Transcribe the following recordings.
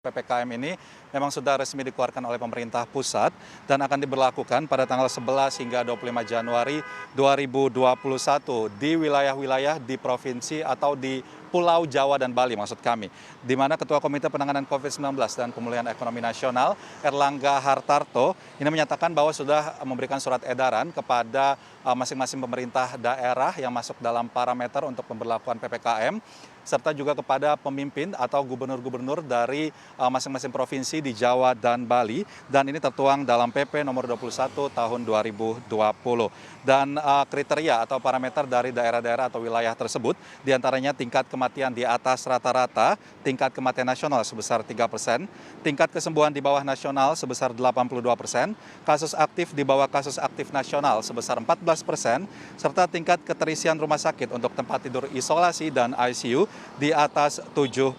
PPKM ini memang sudah resmi dikeluarkan oleh pemerintah pusat dan akan diberlakukan pada tanggal 11 hingga 25 Januari 2021 di wilayah-wilayah di provinsi atau di Pulau Jawa dan Bali maksud kami. Di mana Ketua Komite Penanganan COVID-19 dan Pemulihan Ekonomi Nasional Erlangga Hartarto ini menyatakan bahwa sudah memberikan surat edaran kepada masing-masing pemerintah daerah yang masuk dalam parameter untuk pemberlakuan PPKM serta juga kepada pemimpin atau gubernur-gubernur dari masing-masing provinsi di Jawa dan Bali, dan ini tertuang dalam PP nomor 21 tahun 2020. Dan kriteria atau parameter dari daerah-daerah atau wilayah tersebut diantaranya tingkat kematian di atas rata-rata, tingkat kematian nasional sebesar 3%, tingkat kesembuhan di bawah nasional sebesar 82%, kasus aktif di bawah kasus aktif nasional sebesar 14%, serta tingkat keterisian rumah sakit untuk tempat tidur isolasi dan ICU di atas 70%.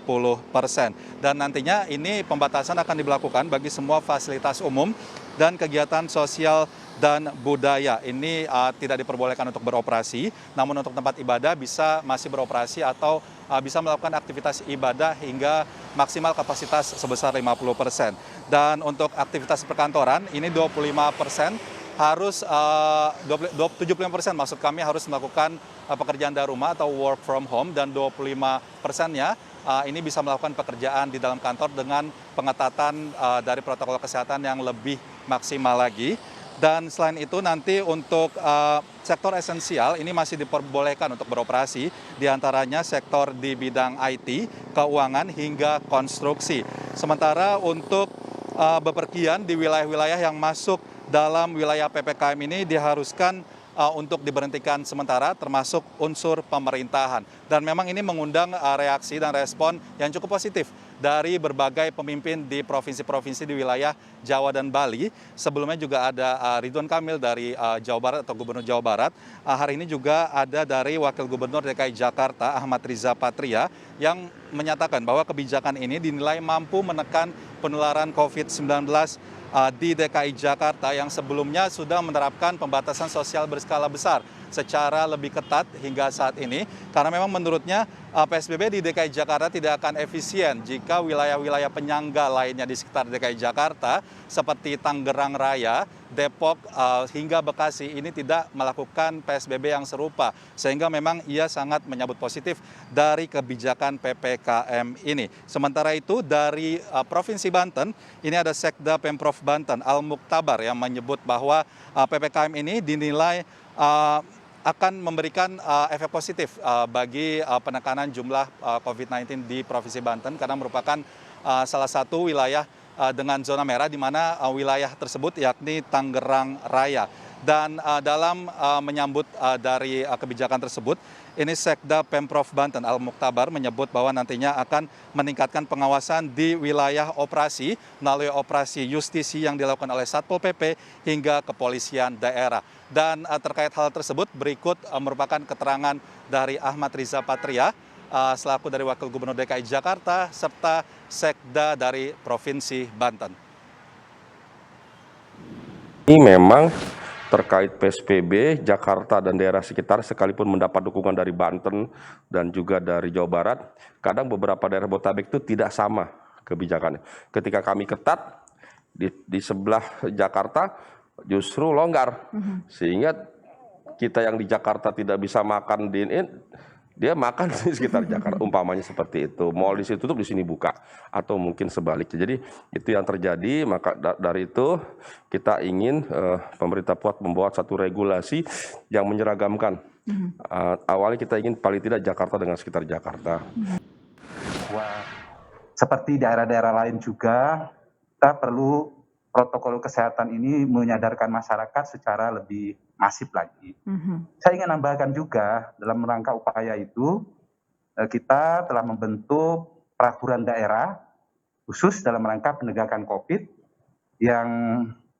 Dan nantinya ini pembatasan akan diberlakukan bagi semua fasilitas umum dan kegiatan sosial dan budaya. Ini tidak diperbolehkan untuk beroperasi, namun untuk tempat ibadah masih beroperasi atau bisa melakukan aktivitas ibadah hingga maksimal kapasitas sebesar 50%. Dan untuk aktivitas perkantoran ini 25% harus 75% maksud kami harus melakukan pekerjaan dari rumah atau work from home, dan 25%-nya ini bisa melakukan pekerjaan di dalam kantor dengan pengetatan dari protokol kesehatan yang lebih maksimal lagi. Dan selain itu nanti untuk sektor esensial ini masih diperbolehkan untuk beroperasi, diantaranya sektor di bidang IT, keuangan hingga konstruksi. Sementara untuk bepergian di wilayah-wilayah yang masuk dalam wilayah PPKM ini diharuskan untuk diberhentikan sementara, termasuk unsur pemerintahan. Dan memang ini mengundang reaksi dan respon yang cukup positif dari berbagai pemimpin di provinsi-provinsi di wilayah Jawa dan Bali. Sebelumnya juga ada Ridwan Kamil dari Jawa Barat atau Gubernur Jawa Barat. Hari ini juga ada dari Wakil Gubernur DKI Jakarta Ahmad Riza Patria yang menyatakan bahwa kebijakan ini dinilai mampu menekan penularan COVID-19 di DKI Jakarta yang sebelumnya sudah menerapkan pembatasan sosial berskala besar secara lebih ketat hingga saat ini, karena memang menurutnya PSBB di DKI Jakarta tidak akan efisien jika wilayah-wilayah penyangga lainnya di sekitar DKI Jakarta seperti Tangerang Raya, Depok hingga Bekasi ini tidak melakukan PSBB yang serupa, sehingga memang ia sangat menyambut positif dari kebijakan PPKM ini. Sementara itu dari Provinsi Banten ini ada Sekda Pemprov Banten Al Muktabar yang menyebut bahwa PPKM ini dinilai akan memberikan efek positif bagi penekanan jumlah COVID-19 di Provinsi Banten, karena merupakan salah satu wilayah dengan zona merah, di mana wilayah tersebut yakni Tangerang Raya. Dan dalam menyambut dari kebijakan tersebut, ini Sekda Pemprov Banten Al Muktabar menyebut bahwa nantinya akan meningkatkan pengawasan di wilayah operasi melalui operasi justisi yang dilakukan oleh Satpol PP hingga kepolisian daerah. Dan terkait hal tersebut berikut merupakan keterangan dari Ahmad Riza Patria selaku dari Wakil Gubernur DKI Jakarta serta Sekda dari Provinsi Banten. Ini memang terkait PSBB, Jakarta dan daerah sekitar sekalipun mendapat dukungan dari Banten dan juga dari Jawa Barat, kadang beberapa daerah Botabek itu tidak sama kebijakannya. Ketika kami ketat, di sebelah Jakarta justru longgar, sehingga kita yang di Jakarta tidak bisa makan dia makan di sekitar Jakarta, umpamanya seperti itu. Mall di situ tutup, di sini buka, atau mungkin sebaliknya. Jadi itu yang terjadi. Maka dari itu kita ingin pemerintah pusat membuat satu regulasi yang menyeragamkan. Awalnya kita ingin paling tidak Jakarta dengan sekitar Jakarta. Wah, seperti daerah-daerah lain juga, kita perlu protokol kesehatan ini menyadarkan masyarakat secara lebih masif lagi. Saya ingin nambahkan juga dalam rangka upaya itu, kita telah membentuk peraturan daerah khusus dalam rangka penegakan COVID yang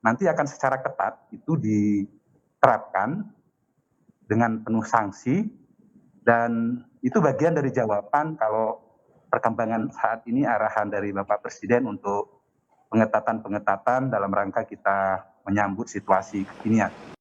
nanti akan secara ketat itu diterapkan dengan penuh sanksi, dan itu bagian dari jawaban kalau perkembangan saat ini arahan dari Bapak Presiden untuk pengetatan dalam rangka kita menyambut situasi kekinian.